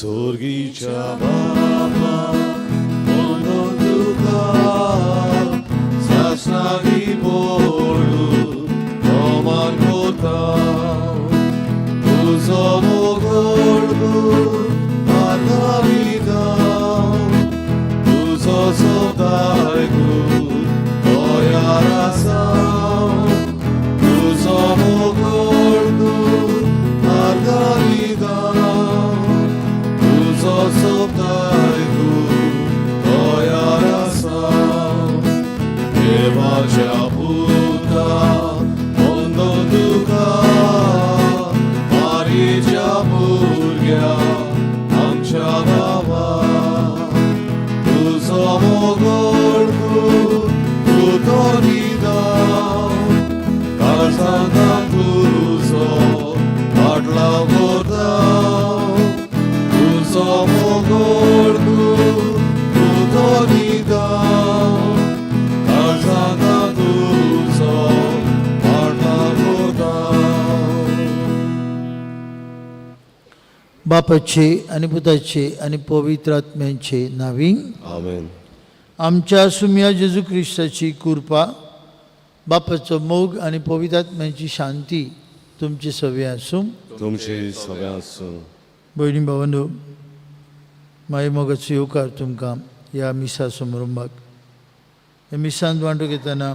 सोर्गीच्या बाबा म्हणून तुका सासणारी बोलू अमान होता तुझो मोगोळगू मार्गाविदा तुझो सोदायगू तयार आसा तुझो मोगोळगू मार्गाविदा तुझो सोदायगू तयार आसा देवाच्या पुता म्हणून तुका मारीच्या भुरग्या आमच्या गांवा तुझो मोगोळगू तूं तो निदान काळजांता तुजो फाटला भोरता तुझो मोगोळगू तूं तो निदान काळजांता तुजो फाटला भोरता. बापाचे आणि पुताचे आणि पवित्र आत्म्याचे नावी आमेन. आमच्या सुम्या जेजू ख्रिस्ताची कृपा बापाचो मोग आणि पवित्र आत्म्याची शांती तुमची सवय आसूं. तुमची सगळ्या आसूं. भयणी भावांनो, माय मोगाचो येवकार तुमकां ह्या मिसा समारंभाक. ह्या मिसांत वांटो घेतना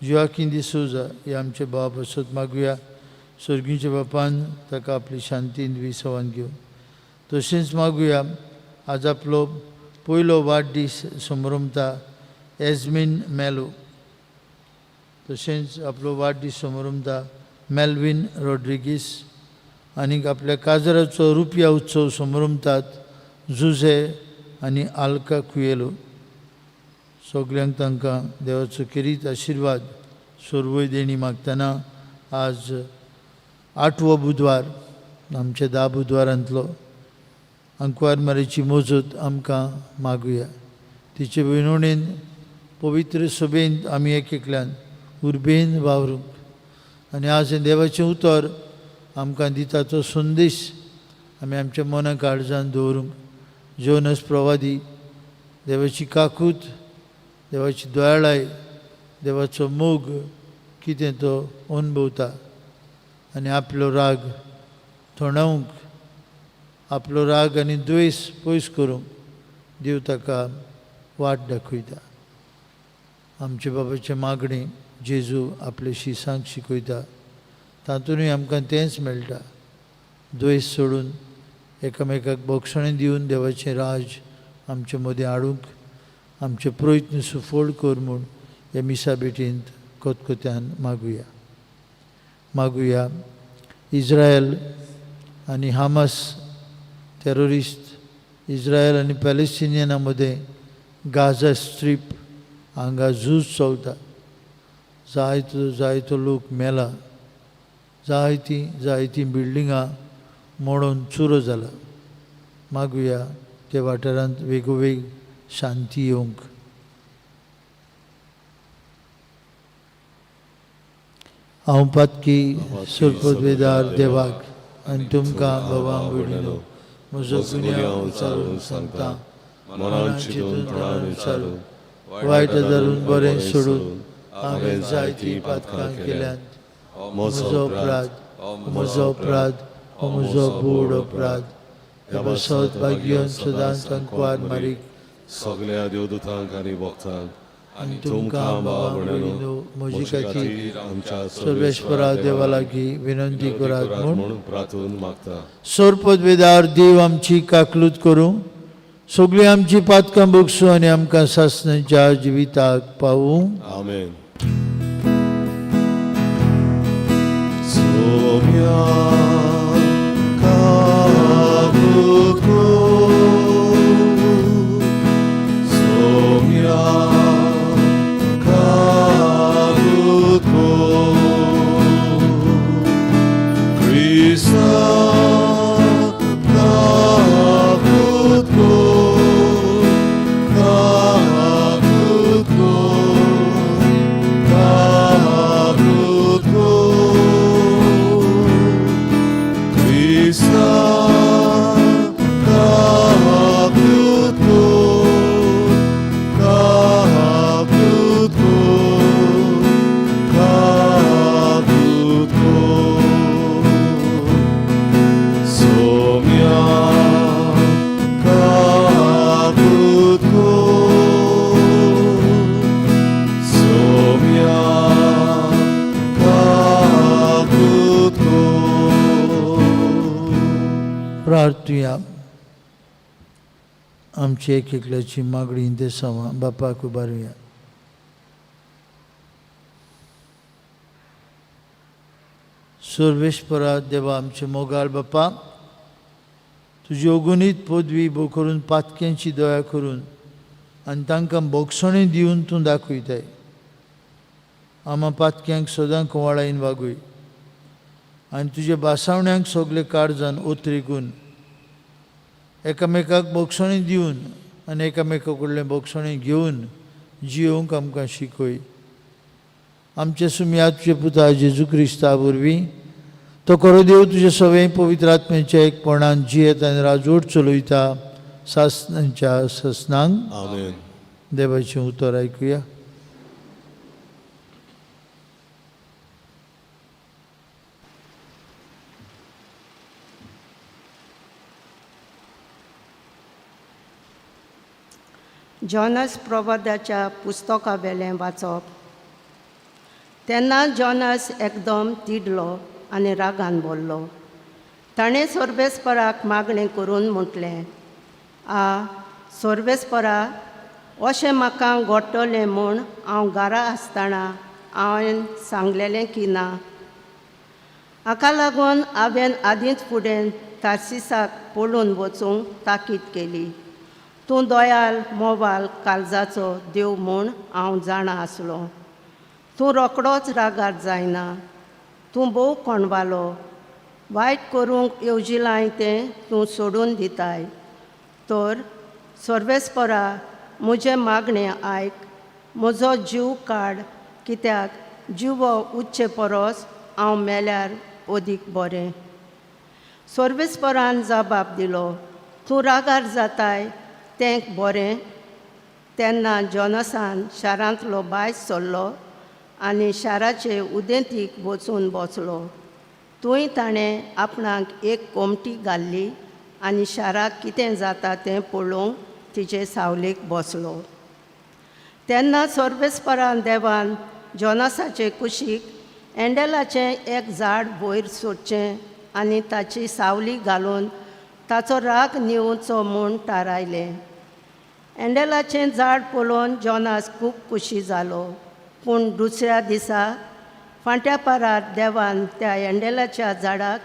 जुआकीन दिसोजा हे आमचे बाब असोत मागुया स्वर्गीच्या बापान ताका आपली शांती दिवी सवान घेवन. तशेंच मागुया आज आपलो पयलो वाडदीस समारंभता एजमीन मेलो. तशेंच आपलो वाडदीस समारंभता मेल्विन रॉड्रिगीस आनीक आपल्या काजराचो रुपया उत्सव समारंभतात जुझे आनी आल्का कुयेलो. सगल्यांक तांकां देवाचो किरीत आशिर्वाद सोर्वय देणी मागतना आज 8वो बुधवार आमच्या 10 बुधवारांतलो अंकवार मारेची मोजत आमकां मागुया. तिचे विनवणेन पवित्र सभेंत आमी एकल्यान उर्बेन वावरूंक आनी आज हे देवाचें उतर आमकां दिता तो संदेश आमी आमच्या मना काळजांत दवरूंक जोनस प्रवादी देवाची काकूत, देवाची दयाळाय, देवाचो मोग कितें तो अनुभवता आनी आपलो राग थोडावंक, आपलो राग आनी द्वेस पयस करूंक देव ताका वाट दाखयता. आमचे बाबाचे मागणे जेजू आपले शिसांक शिकयता तातूंतय आमकां तेंच मेळटा. द्वेस सोडून एकामेकाक बोक्षणें दिवन देवाचें राज आमचे मदीं हाडूंक आमचे प्रयत्न सुफोड कर म्हूण हे मिसा बेटींत कोतकोत्यान मागुया. इस्रायल आनी हामास टेररिस्ट इस्रायल आनी पॅलेस्टिनियना मदें गाझा स्ट्रीप हांगा झूज चलता. जायतो लोक मेला. जायतीं बिल्डिंगां मोडून चुरो जाला. मागुया ते वाठारांत वेगोवेग शांती येवंक. हांव पातकी सुरपदवेदार देवाक आनी तुमकां बाबा भयणीनो म्हजो गुन्यांव विचारून सांगता. मनान चिंतून प्राण विचारून वायट धरून बरें सोडून हांवें जायतीं पातकां केल्यात. म्हजो अपराध हो म्हजो बूड अपराध. ह्या बसत भाग्योन सदांच अंकवार मारीक सगळ्या देवदूतांक आनी भक्तांक आनी तुमकां बाबा भयणीनो म्हजे खातीर आमच्या सर्वेश्वरा देवा लागीं विनंती करात म्हूण प्रार्थून मागता. सोरपदवेदार देव आमची काकलूत करूं, सगळीं आमची पातकां बगसूं आनी आमकां सासणेच्या जिविताक पावूं. आमेन. प्रार्थुया. आमची एक एकल्याची मागणी देसावा बापाक उबारुया. सर्वेश्वरा देवा आमचे मोगाळ बापा, तुजी अगणित पदवी भोव करून पातक्यांची दया करून आनी तांकां बोगसणें दिवन तूं दाखयताय. आमा पातक्यांक सदां कोवाळायन वागूय आनी तुजे बासावण्यांक सगळे काळजान ओतरिकून एकामेकाक बोगसणें दिवन आनी एकामेका कडलें बोगसणें घेवन जियोवंक आमकां शिकय. आमचे सुमया तुजे पुता जेजू क्रिस्ता वरवीं तो खरो देव तुजे सगळे पवित्र आत्म्याच्या एकपणान जियेत आनी राजवट चलयता सासणांच्या ससनांक. आमेन. देवाचें उतर आयकुया. जॉनस प्रवादाच्या पुस्तका वेलें वाचप. तेन्ना जॉनस एकदम तिडलो आनी रागान बोल्लो. ताणें सोर्बेस्पराक मागणें करून म्हटलें, सोर्बेस्परा, अशें म्हाका घडटलें म्हूण हांव घरा आसतना हांवें सांगलेलें की ना. हाका लागून हांवें आदींच फुडें तार्सिसाक पळोवन वचूंक ताकीद केली. तूं दयाल मोवाल काळजाचो देव म्हूण हांव जाणा आसलो. तूं रोखडोच रागार जायना. तूं भोव कोणवालो. वायट करूंक येवजिलाय तें तूं सोडून दिताय. तर सर्वेस्परा, म्हजें मागणें आयक. म्हजो जीव काड, कित्याक जिवो उच्चे परस हांव मेल्यार अदीक बरें. सर्वेस्परान जबाब दिलो, तूं रागार जाताय तें बरें. तेन्ना जॉनसान शारांतलो भायर सरलो आनी शाराचे उदेंतीक वचून बसलो. थंय ताणें आपणाक एक कोमटी घाल्ली आनी शाराक कितें जाता तें पळोवंक तिचे सावलेक बसलो. तेन्ना सर्वेस्परान देवान जॉनसाचे कुशीक एंडेलाचें एक झाड वयर सोडचें आनी ताची सावली घालून ताचो राग निवचो म्हूण थारायलें. एंडेलाचें झाड पळोवन जॉनास खूब खुशी जालो. पूण दुसऱ्या दिसा फांट्या पारार देवान त्या एंडेलाच्या झाडाक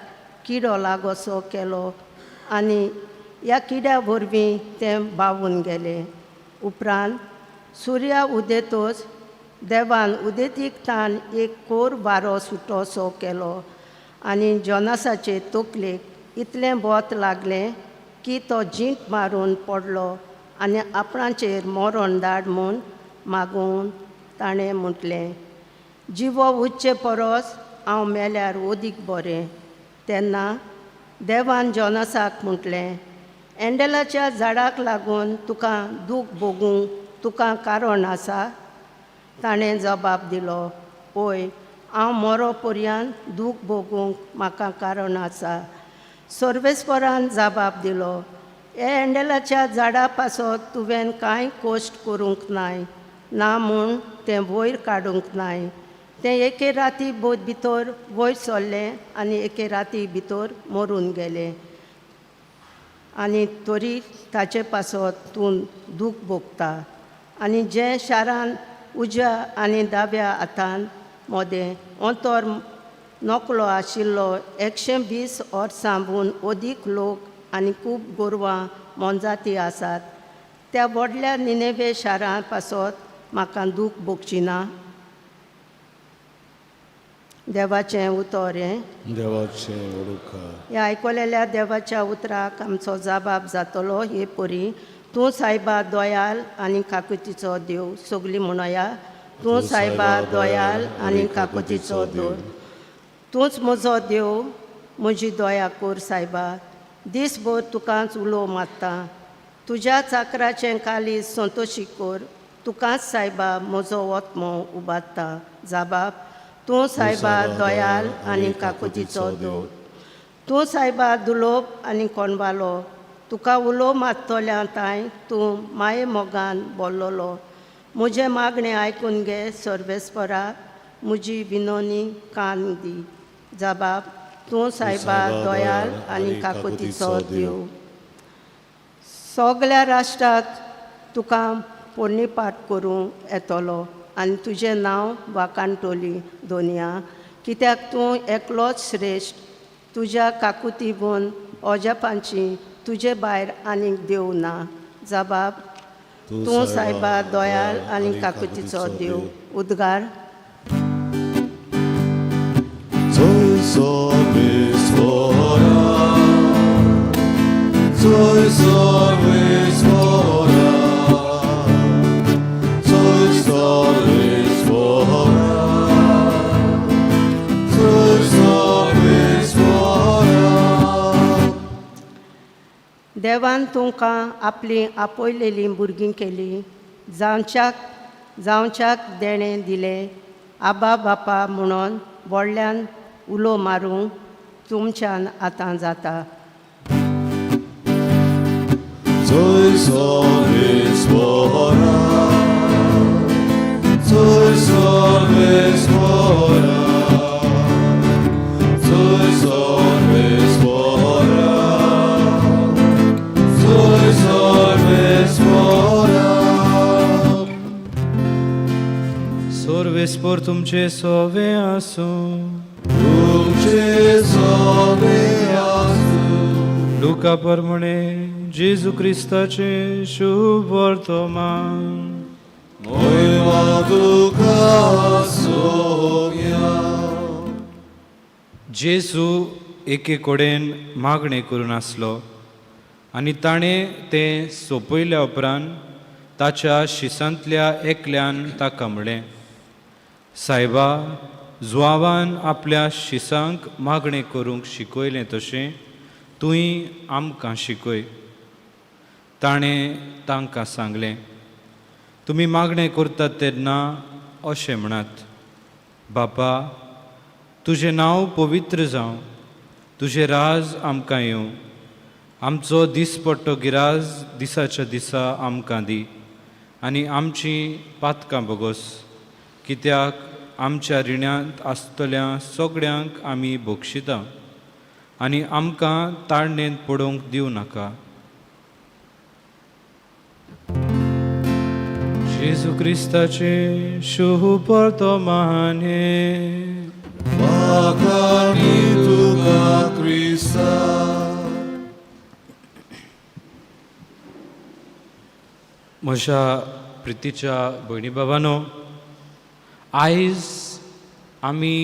किडो लागोसो केलो आनी ह्या किड्या वरवीं तें बावून गेलें. उपरांत सुर्या उदेतोच देवान उदेतीक तान एक कोर वारो सुटोसो केलो आनी जॉनासाचे तकलेक इतलें वत लागलें की तो जींक मारून पडलो आनी आपणाचेर मरण धाड म्हूण मागून ताणें म्हटलें, जिवो उच्चे परस हांव मेल्यार अदीक बरें. तेन्ना देवान जॉनासाक म्हटलें, एंडेलाच्या झाडाक लागून तुका दूख भोगूंक तुका कारण आसा? ताणें जबाब दिलो, पळय, हांव मरो पर्यंत दूख भोगूंक म्हाका कारण आसा. सर्वेस्परान जबाब दिलो, हे एंडेलाच्या झाडा पासत तुवें कांय कश्ट करूंक नाय ना म्हूण तें वयर काडूंक नाय. तें एके राती भितर वयर सरलें आनी एके राती भितर मरून गेलें. आनी तरी ताचे पासत तूं दूख भोगता. आनी जे शारान उज्या आनी दाव्या हातान मोदें अंतर नकलो आशिल्लो 120 वर्सांबून अदीक लोक आनी खूब गोरवां मोनजाती आसात, त्या व्हडल्या निनेवे शारां पासत म्हाका दूख भोगची ना. देवाचें उतर हें. देवाचें उडुका. ह्या आयकलेल्या देवाच्या उतराक आमचो जबाब जातलो हे परी, तूं सायबा दोयाल आनी काकुतीचो देव. सगलीं म्हणया, तूं सायबा दोयाल आनी काकुतीचो देव. तूंच म्हजो देव, म्हजी दया कोर सायबा. दीसभर तुकाच उलो मारता. तुज्या चाकराचें कालीज संतोशी कोर. तुकाच सायबा म्हजो वतमो उबारता. जबाब, तूं सायबा दोयाल आनी काकुतीचो देव. तूं सायबा दुलोप आनी कोणवालो. तुका उलो मारतल्या ताय तूं माये मोगान बोल्लोलो. म्हजें मागणें आयकून घे सर्वेस्परा. म्हजी विनोनी कान दी. जबाब, तूं सायबा दयाळ आनी काकुतीचो देव. सगळ्या राष्ट्राक तुका पोरणीपाट करूंक येतलो आनी तुजें नांव वाकाणटली दोनया, कित्याक तूं एकलोच श्रेश्ठ. तुज्या काकुती गुण अजापांची तुजे भायर आनीक देव ना. जबाब तूं सायबा दयाळ आनी काकुतीचो देव. उद्गार देवान तुमकां आपली आपयलेली भुरगीं केली. जावच्याक देणें दिलें. आबा बापा म्हणून व्हडल्यान उलो मारूंक तुमच्यान आतां जाता. Sorvespor तुमचे सोवे आसूं. लुका प्रमाणे जेजू क्रिस्ताचे शुभ वर्तमान. जेजू एके कडेन मागणें करून आसलो आनी ताणें तें सोंपयल्या उपरांत ताच्या शिसांतल्या एकल्यान ताका म्हणलें, सायबा, जुआवान आपल्या शिसांक मागणें करूंक शिकयलें तशें तुंय आमकां शिकय. ताणें तांकां सांगलें, तुमी मागणें करतात तेन्ना अशें म्हणात, बापा, तुजें नांव पवित्र जावं, तुजें राज आमकां येवं, आमचो दिसपट्टो गिराज दिसाच्या दिसा आमकां दी, आनी आमचीं पातकां बोगोस, कित्याक आमच्या रिण्यांत आसतल्या सगळ्यांक आमी बोगशिता, आनी आमकां ताळणेंत पडोवंक दिवं नाका. जेजू क्रिस्ताचे शुभ वर्तमान. म्हज्या प्रितीच्या भयणी बाबांनो, आयज आमी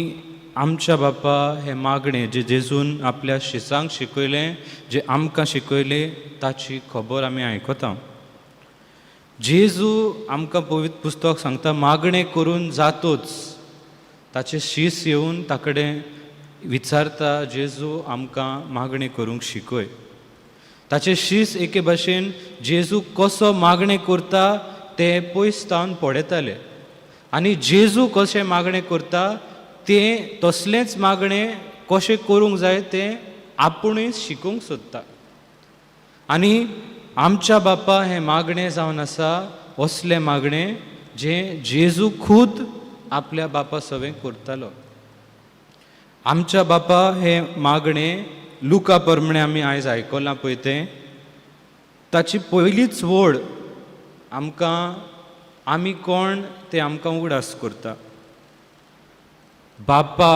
आमच्या बापा हे मागणें जे जेजून आपल्या शिसांक शिकयलें, जे आमकां शिकयलें, ताची खबर आमी आयकता. जेजू आमकां पवित्र पुस्तक सांगता, मागणें करून जातूच ताचे शीस येवन ताकडे विचारता, जेजू आमकां मागणें करूंक शिकय. ताचे शीस एके भाशेन जेजू कसो मागणें करता तें पयस तावन पळयताले, आनी जेजू कशें मागणें करता तें तसलेंच मागणें कशें करूंक जाय तें आपुणूय शिकूंक सोदता. आनी आमच्या बापा हें मागणें जावन आसा असलें मागणें जें जेजू खूद आपल्या बापा सवें करतालो. आमच्या बापा हें मागणें लुका प्रमाणे आमी आयज आयकलां पळय तें, ताची पयलीच वड आमकां आमी कोण तें आमकां उगडास करता. बापा,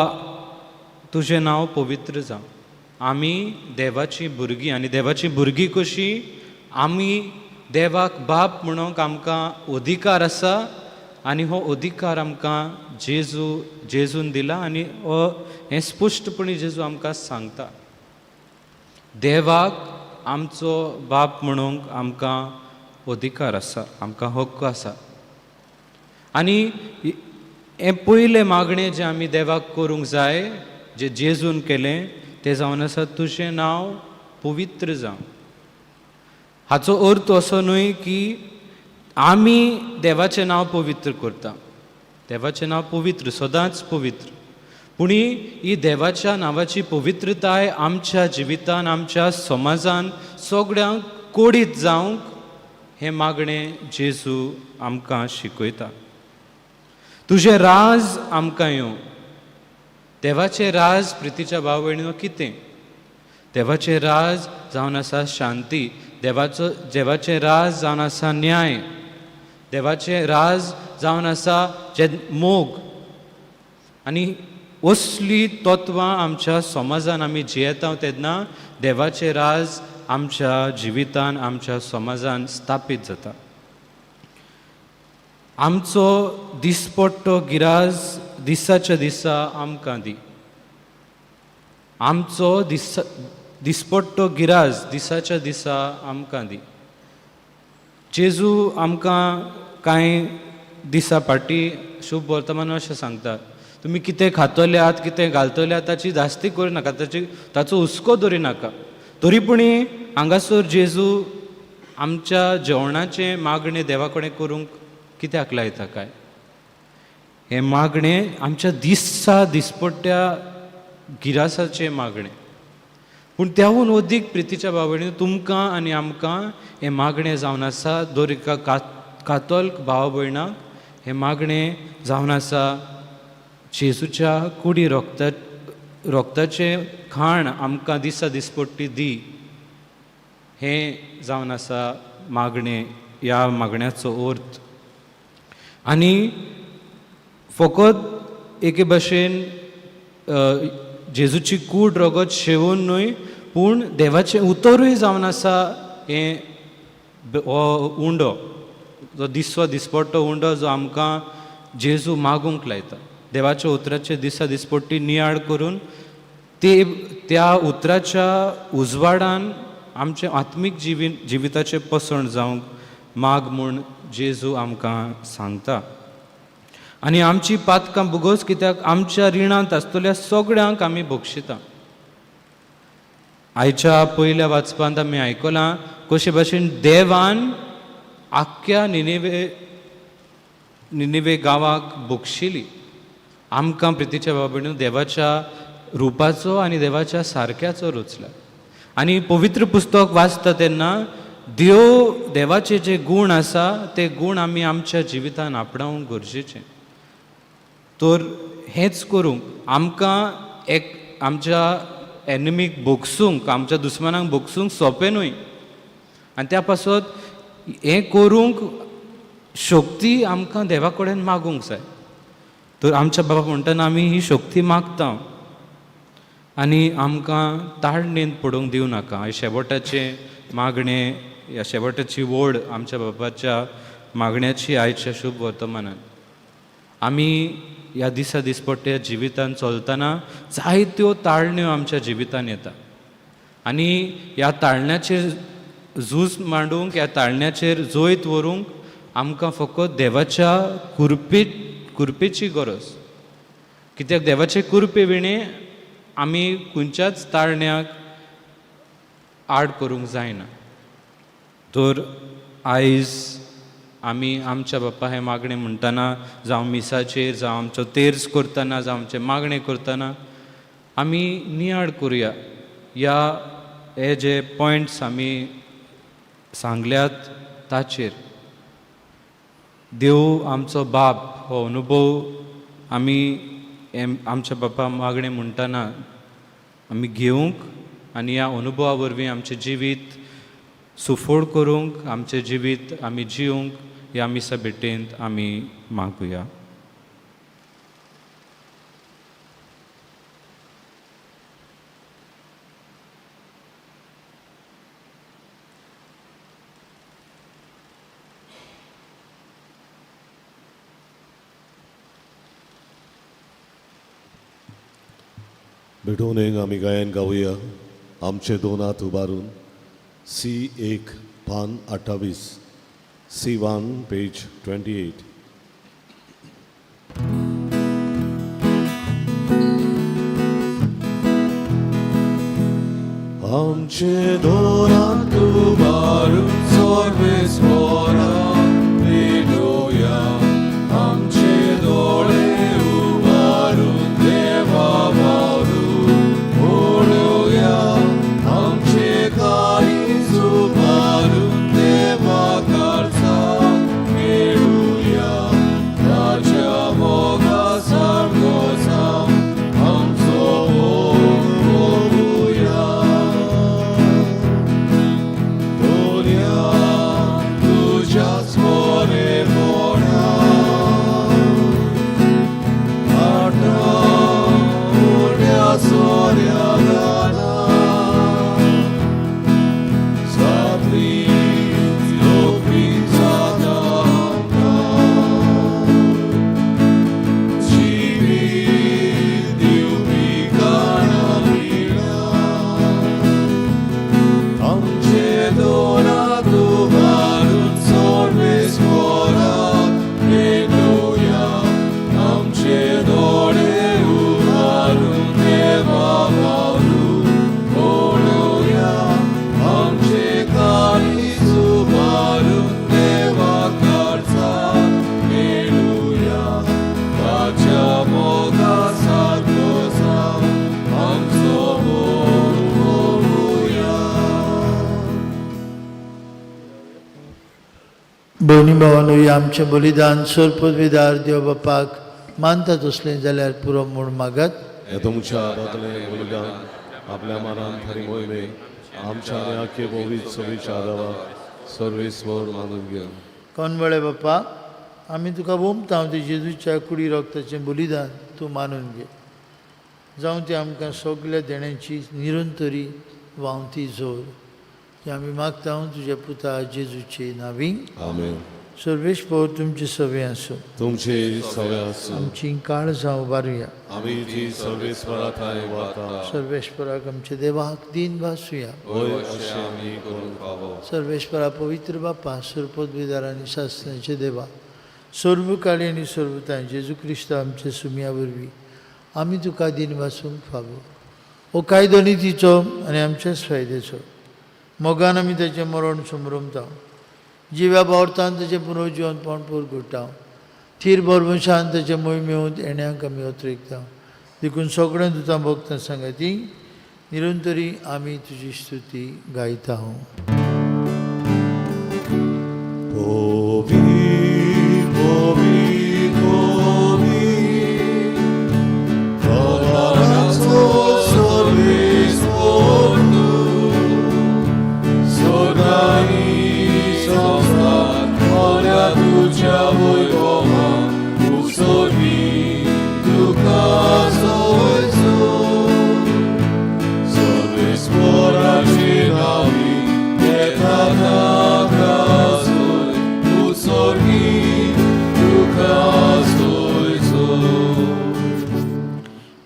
तुजें नांव पवित्र जावं. आमी देवाचीं भुरगीं, आनी देवाचीं भुरगीं कशीं, आमी देवाक बाप म्हणूंक आमकां अधिकार आसा, आनी हो अधिकार आमकां जेजून दिला, आनी हें स्पश्टपणी जेजू आमकां सांगता. देवाक आमचो बाप म्हणूंक आमकां अधिकार आसा, आमकां हक्क आसा. आनी हें पयलें मागणें जें आमी देवाक करूंक जाय, जें जेजून केलें, तें जावन आसा, तुजें नांव पवित्र जावं. हाचो अर्थ असो न्हय की आमी देवाचें नांव पवित्र करता. देवाचें नांव पवित्र, सदांच पवित्र. पूण ही देवाच्या नांवाची पवित्रताय आमच्या जिवितान, आमच्या समाजान सगळ्यांक कोडीत जावंक हें मागणें जेजू आमकां शिकयता. तुजें राज आमकां येवं. देवाचें राज प्रितीच्या भाव भयणीनो कितें? देवाचें राज जावन आसा शांती, देवाचें राज जावन आसा न्याय, देवाचें राज जावन आसा जे मोग. आनी असली तत्वां आमच्या समाजान आमी जियेता तेन्ना देवाचें राज आमच्या जिवितान, आमच्या समाजान स्थापीत जाता. आमचो दिसपट्टो गिराज दिसाच्या दिसा आमकां दी. आमचो दिसपट्टो गिराज दिसाच्या दिसा आमकां दी. जेजू आमकां कांय दिसा फाटीं शुभ वर्तमान अशें सांगता, तुमी कितें खातल्यात, कितें घालतल्यात ताची जास्ती करूं नाका, ताचो हुस्को दवरी नाका. तरी पूण हांगासर जेजू आमच्या जेवणाचे मागणें देवा कडेन करूंक कित्याक लायता काय? हें मागणें आमच्या दिसपट्ट्या गिरासाचें मागणें. पूण त्याहून अदीक प्रितीच्या भावभयणीनो तुमकां आनी आमकां हें मागणें जावन आसा, दर एका कातोल्क भाव भयणाक हें मागणें जावन आसा, जेजूच्या कुडी रोगताचें खाण आमकां दिसपट्टी दी. हें जावन आसा मागणें, ह्या मागण्याचो अर्थ. आनी फकत एके भशेन जेजूची कूड रगत शेवून न्हय, पूण देवाचें उतरूय जावन आसा हें हो उंडो, जो दिसपट्टो उंडो जो आमकां जेजू मागूंक लायता. देवाच्या उतराचे दिसपट्टी नियाळ करून त्या उतराच्या उजवाडान आमचे आत्मीक जिविताचे पसण जावंक माग म्हूण जेजू आमकां सांगता. आनी आमची पातकां बुगोस कित्याक आमच्या रिणांत आसतल्या सगळ्यांक आमी बक्षिता. आयच्या पयल्या वाचपांत आमी आयकलां कशे भाशेन देवान आख्ख्या निनेवे गांवाक बक्षिली. आमकां प्रितीच्या बाबडीन देवाच्या रुपाचो आनी देवाच्या सारक्याचो रुचला. आनी पवित्र पुस्तक वाचता तेन्ना देवाचे जे गूण आसा ते गूण आमी आमच्या जिवितान आपणावंक गरजेचें. तर हेंच करूंक आमकां आमच्या एनिमीक बोगसूंक, आमच्या दुस्मानांक बोगसूंक सोंपें न्हय. आनी त्या पासत हें करूंक शक्ती आमकां देवा कडेन मागूंक जाय. तर आमच्या बाबा म्हणटना आमी ही शक्ती मागता आनी आमकां ताळणेंत पडूंक दिवं नाका. हे शेवटाचें मागणें, ह्या शेवटाची वोड आमच्या बापाच्या मागण्याची आयच्या शुभ वर्तमानान आमी ह्या दिसपट्ट्या जिवितान चलतना जायत्यो ताळण्यो आमच्या जिवितान येता. आनी ह्या ताळण्याचेर झूज मांडूंक, ह्या ताळण्याचेर जैत व्हरूंक आमकां फकत देवाच्या कुरपेची गरज. कित्याक देवाचे कुरपे विणे आमी खंयच्याच ताळण्याक आड करूंक जायना. तर आयज आमी आमच्या बापा हें मागणें म्हणटना, जावं मिसाचेर, जावं आमचो तेर्स करतना, जावं आमचें मागणें करतना आमी नियाळ करुया. हे जे पॉयंट्स आमी सांगल्यात ताचेर देव आमचो बाप हो अनुभव आमी आमच्या बापा मागणें म्हणटना आमी घेवंक आनी ह्या अनुभवा वरवीं आमचें जिवीत सुफोड करूंक, आमचें जिवीत आमी जिवंक ह्या मिसा भेटेंत आमी मागुया. भेटून आमी गायन गावया. आमचे दोन हात उबारून C1 पान 28, C1 पेज 28. आमचे दोन हात उबारून सर्वेस्वराक भेटूया. आमचे दोळे उबारून देवा भयणी भावांनो, हे आमचें बलिदान सर पदवीदार देव बापाक मानतात असलें जाल्यार पुरो म्हूण मागात. हे तुमच्या हातांतलें बलिदान आपल्या मनान खरी मोहिमे आमच्या आनी आख्खे पवित्र सभेच्या देवा सर्वेस्वर मानून घे. कोनवळे बाप्पा, आमी तुका ओंपता ते जेजूच्या कुडी रक्ताचें बलिदान तूं मानून घे. जावं ती आमकां सगल्या देण्याची निरंतरी व्हांवती जोर. ती आमी मागता तुज्या पुता जेजूचे नांवी. आमेन. सर्वेश्वर तुमचे सवे आसूं. तुमचे सवे आसूं. आमची काळजां उबारुया. आमी जी सर्वेस्वरा थाय वाता सर्वेश्वराक आमच्या देवाक दिन वासुया. होय अशें आमी करून पावो. सर्वेश्वरा पवित्र बाप्पा, सुरपदवीदार आनी शास्त्रांचे देवा, सर्वकाळी आनी सर्वताय जेजू क्रिस्त आमच्या सुमया वरवीं आमी तुका दिन वासूंक फावो. हो कायदो नितीचो आनी आमच्याच फायद्याचो. मोगान आमी ताचें मरण समरमता. जिव्या बावरतान ताचें पुनर्जिवन पणपूर घडटा. थीर बरवशान ताचे मोहिमेंत येण्याक आमी अत्रेकता. देखून सगळ्या दुतां भक्तां सांगाती निरंतरी आमी तुजी स्तुती गायता.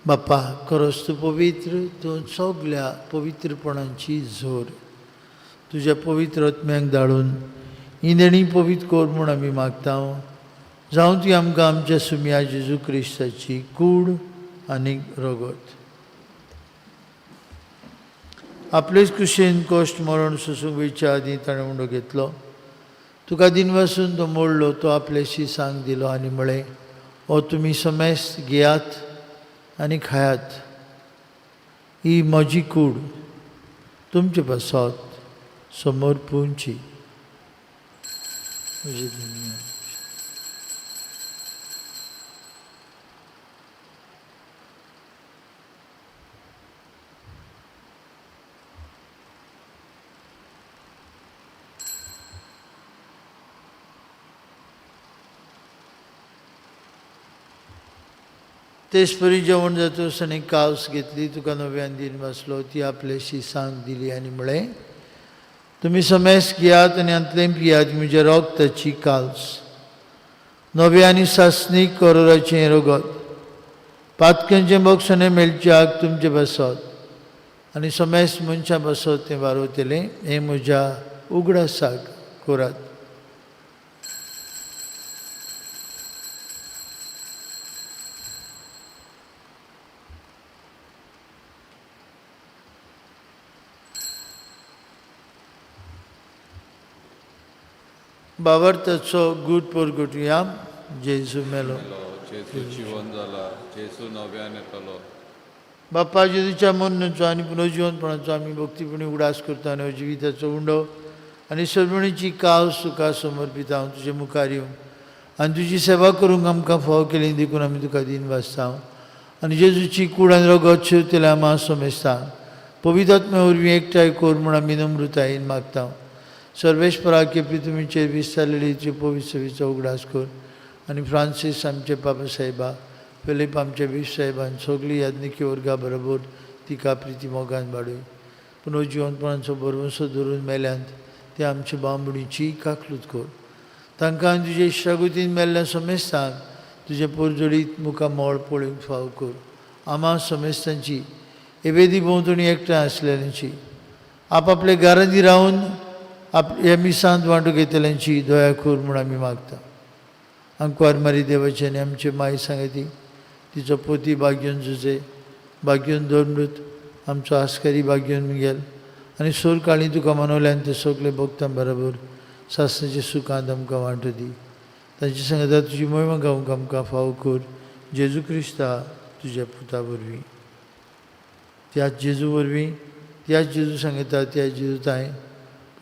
बाप्पा, खरोच तूं पवित्र, तूं सगल्या पवित्रपणांची झोर. तुज्या पवित्र आत्म्याक धाडून ही देणी पवित्र कोर म्हूण आमी मागता. जावं ती आमकां आमच्या सुमया जेजू क्रिस्ताची कूड आनी रगत. आपलेच कुशेन कश्ट मरण सोसूंक वयच्या आदीं ताणें उंडो घेतलो. तुका दिन वासून तो मोडलो. तो आपल्याशी सांग दिलो आनी म्हळें, हो तुमी समेस्त घेयात आनी खायात. ही म्हजी कूड तुमचे पासत समोर पुंची. तेच परी जेवण जातूस आनी कावस घेतली. तुका नव्यान दिन वाचलो. ती आपल्याशी सांग दिली आनी म्हळें, तुमी समेस्त घेयात आनी अंतलें पियात. म्हज्या रगताची काल्स, नवे आनी सासणीक करोराचें रगत. पातक्यांचें बक्षणें मेळच्याक तुमचे बसत आनी समेस्त मनशां बसत तें वारोतलें. हें म्हज्या उगडासाक करात. बाबरताचो गूट परगटुया. जेजू मेलो, जेजू जिवन जाला, जेजू नव्यान येतलो. बाप्पा, जेजूच्या मरणाचो आनी पुनर्जिवनपणाचो आमी भक्तीपणी उडास करता आनी जिविताचो उंडो आनी सर्वणीची कावस तुका समर्पिता. हांव तुजे मुखार येवन आनी तुजी सेवा करूंक आमकां फाव केली. देखून आमी तुका दिन वाचता आनी जेजूची कूड आनी रगत शिवतले आमी समेस्ता. पवित्र आत्म्या वरवीं एकठांय कोर म्हूण आमी नम्रतायेन मागता. सर्वेश्वराक केपी तुमीचेर विस्तारलेली तुजे पवित्र सेवेचो उगडास कर. आनी फ्रांसीस आमचे बाबा साहेबा, फिलीप आमचे बीश साहेबान, सगळी याज्ञिकी वर्गा बरोबर तिका प्रिती मोगान वाडय. पुनर्जिवनपणाचो बरवंसो धरून मेल्यांत ते आमचे बांबणीची काकलूत कर. तांकां तुजे इश्टागुतीन मेल्ल्या समेस्तांक तुजे परजोडीत मुखार मोळ पळोवंक फाव कर. आमा समेस्तांची एवेदी भोंवतणी एकठांय आसलेल्यांची आपआपल्या घरांनी रावन ह्या मिसांत वांटो घेतल्यांची दया कर म्हूण आमी मागता. अंकवार मारी देवाचे आनी आमचे माय सांगती तिचो पोती भाग्योन झुजे, भाग्योन दोनृत, आमचो आस्कारी भाग्योन गेल आनी सोर काळी तुका मनवल्यान ते सगळे भक्तां बरोबर सासणाच्या सुखांत आमकां वांटो दी. तांची सांगता तुजी मोहिमा गावंक आमकां फाव कर. जेजू क्रिस्ता तुज्या पुता वरवीं, त्याच जेजू वरवीं, त्याच जेजू सांगता त्याच जेजू ताय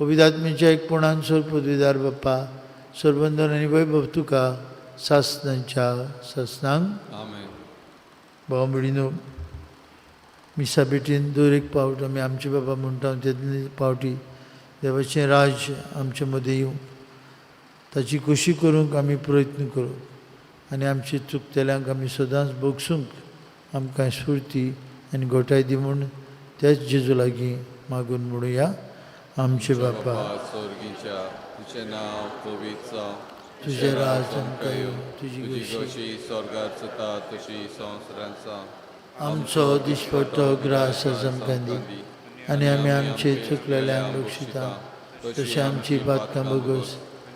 पवित्र आत्म्याच्या एकपणान सोर पदवीदार बाप्पा सरबंधन आणि वैभव तुका सासनांच्या सासनांक आमेन. भाव भयणीनो, मिसा बेटीन दर एक पावट आमी आमचे बाबा म्हणटा ते पावटी देवाचें राज आमचे मदें येवं ताची खोशी करूंक आमी प्रयत्न करूं आनी आमची चुकतेल्यांक आमी सदांच बोगसूंक आमकां स्फूर्ती आनी घोटाय दी म्हूण तेच जेजू लागीं मागून म्हणुया. आमचे बापा स्वर्गीच्या तुझें नांव पवित्र जावं, तुझे राज आमकां येवं, तुजी तुझी खोशी कशी स्वर्गात जाता तशी संवसारांत जावं. आमचो दिसपट्टो ग्रास आज आमकां दी आनी आमी आमचे चुकलेल्यांक बक्षिता तशें आमची पातकां बोगस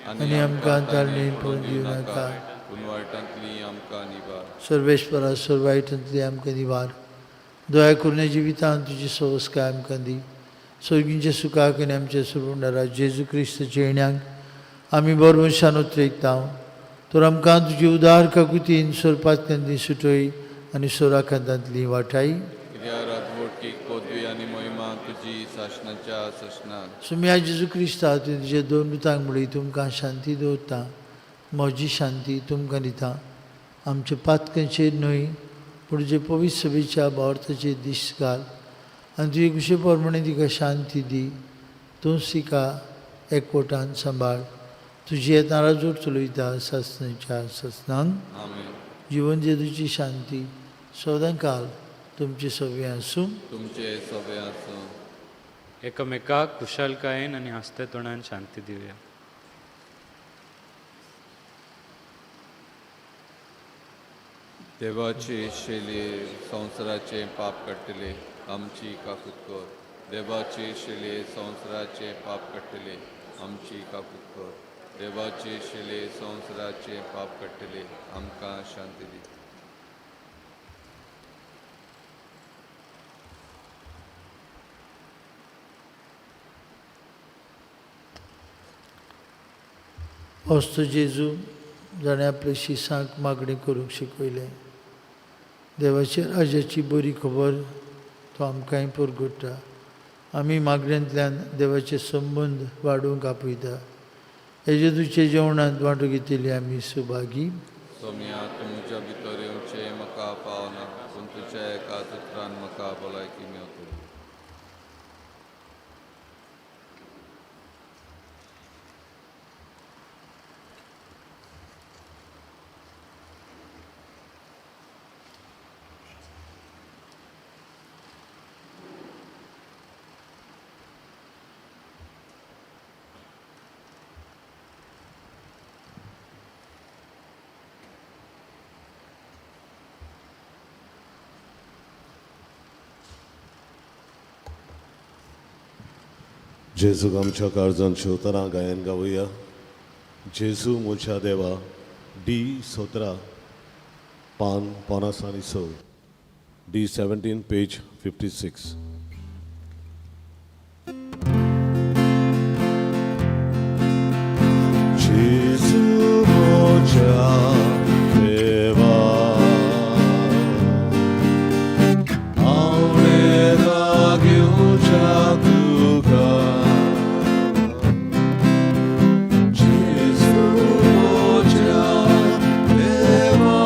आनी आमकां ताळणेन पडून दिवं नाका, पूण वायटांतली आमकां निवार. सर्वेस्परा सर्वायटांतली आमकां निवार. दया करून जिवितांत तुजी संस्कार आमकां दी. सर्गींच्या सुखाक आनी आमच्या सुरवणारा जेजू क्रिस्ताच्या येण्याक आमी बरोवशान उतरयता. तर आमकां तुजी उदार काकुतीन सोरपातकांतली सुटय आनी सोराकांतांतली वाटाय. कित्याक राजवटीक पदवी आनी मोहिमा तुजी शासनाच्या शासनांत. सुम्या जेजू क्रिस्ता तुजे दोन दुतांक म्हणली तुमकां शांती दवरता. म्हजी शांती तुमकां दिता. आमच्या पातकांचेर न्हय पूण जे पवित्र सभेच्या भारताचेर दीस घाल आनी तुजे कुशे प्रमाणे तिका शांती दी. तूंच तिका एकवटान सांबाळ. तुजी येता राजवट चलयता सासनाच्या सासनांक. आमेन. जिवन जेजूची शांती सदां काल तुमचे सगळे आसूं. तुमचे सगळे आसूं. एकामेकाक कुशलकायेन आनी हसते तोंडान शांती दिवया. देवाचे शेले संवसाराचे पाप काडटले आमची काकूत कर. देवाचे शेले संवसाराचे पाप काडटले आमची काकूत कर. देवाचे शेले संवसाराचे पाप काडटले आमकां शांती दी. असतो जेजू जाणें आपल्या शिसांक मागणी करूंक शिकयलें. देवाच्या राजाची बरी खबर तो आमकांय परगट्टा. आमी मागण्यांतल्यान देवाचे संबंद वाडोवंक आपयता. हे जेजूचे जेवणांत वांटो घेतिल्ली आमी सुभागी. सोम्या तुमच्या भितर येवचें म्हाका पावना पूण तुज्या एका उतरान म्हाका भलायकी मेळटली. जेजूक आमच्या काळजांत शिवतरां गायन गावया. जेजू म्हज्या देवा. D17 पान 56. D17 page 56. जेजू म्हज्या देवा. आवडेता घेवच्या तुका. Dewa,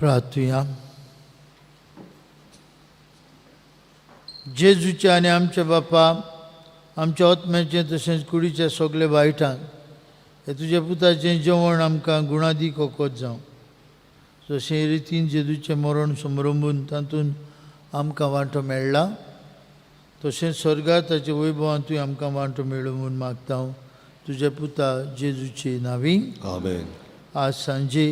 प्रार्थुया. जेजूचे आनी आमचे बापा, आमच्या आत्म्याचें तशेंच कुडीच्या सगळे वायटान हे तुज्या पुताचें जेवण आमकां गुणादीक वखद जावं. जशें रितीन जेजूचें मरण समारंभून तातूंत आमकां वांटो मेळ्ळा, तशेंच स्वर्गांत ताचे वैभवांतूय आमकां वांटो मेळूं म्हूण मागता हांव तुज्या पुता जेजूचे नांवी. आमेन. आज सांजे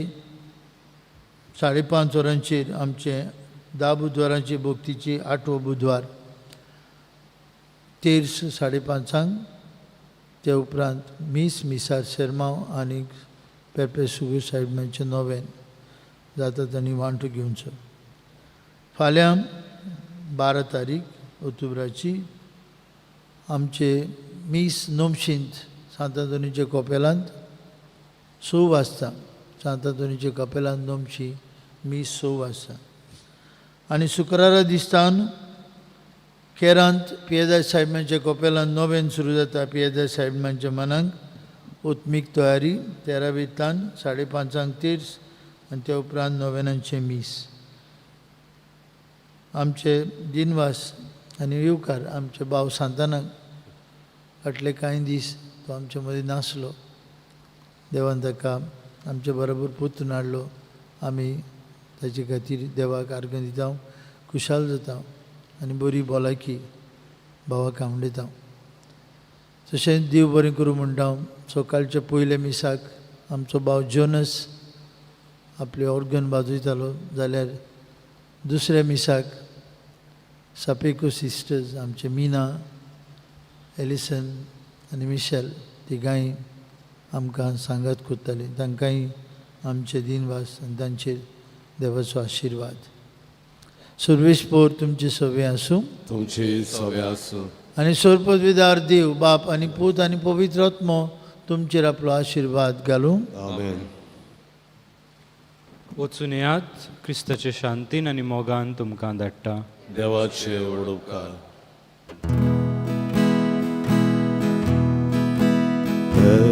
5:30 वरांचेर आमचे 10 बुधवारांचे भक्तीचे 8वो बुधवार, तेर्स 5:30 ते उपरांत मिसार शर्माव आनी पेपे सुगू साहेबांचे नोवेन जाता तांणी वांटो घेवचो. फाल्यां 12 तारीख ऑक्टोबराची आमचे नोमशींत सांतादोनीचे कपेलांत 6 वाजता सांतादोनीचे कपेलांत नोमशी 6 वाजता. आनी शुक्रारा दिसतान केरांत पियेदास साहेबांच्या कपेलांत नोवेन सुरू जाता. पियेदास साहेबांच्या मनाक ओत्मीक तयारी 13वेंतल्यान 5:30 तेर्स आनी त्या उपरांत नोवेनांचे आमचे दिनवास आनी येवकार आमचे भाव सांतानाक फाटले कांय दीस तो आमचे मदीं नासलो. देवान ताका आमचे बरोबर पोत्तून हाडलो. आमी ताचे खातीर देवाक आर्गां दिता, खुशाल जाता आनी बरी भलायकी भावाक आवडयता. तशेंच देव बरें करूं म्हणटा हांव. सकाळच्या पयले मिसाक आमचो भाव जोनस आपले ऑर्गन वाजयतालो, जाल्यार दुसऱ्या मिसाक सापेको सिस्टर्स आमचे मिना, एलिसन आनी मिशेल तिगांय आमकां सांगात करताली. तांकांय आमचे दिनवास आनी तांचेर देवाचो आशिर्वाद. सर्वेस्पोर तुमचे सवे आसूं. तुमची सवे आसूं. आनी सर्वपदवीदार देव बाप आनी पूत आनी पवित्र आत्मो तुमचेर आपलो आशिर्वाद घालूं. आमेन. वचून येयात, क्रिस्ताचे शांतीन आनी मोगान तुमकां धाडटा. देवाचे उपकार. Per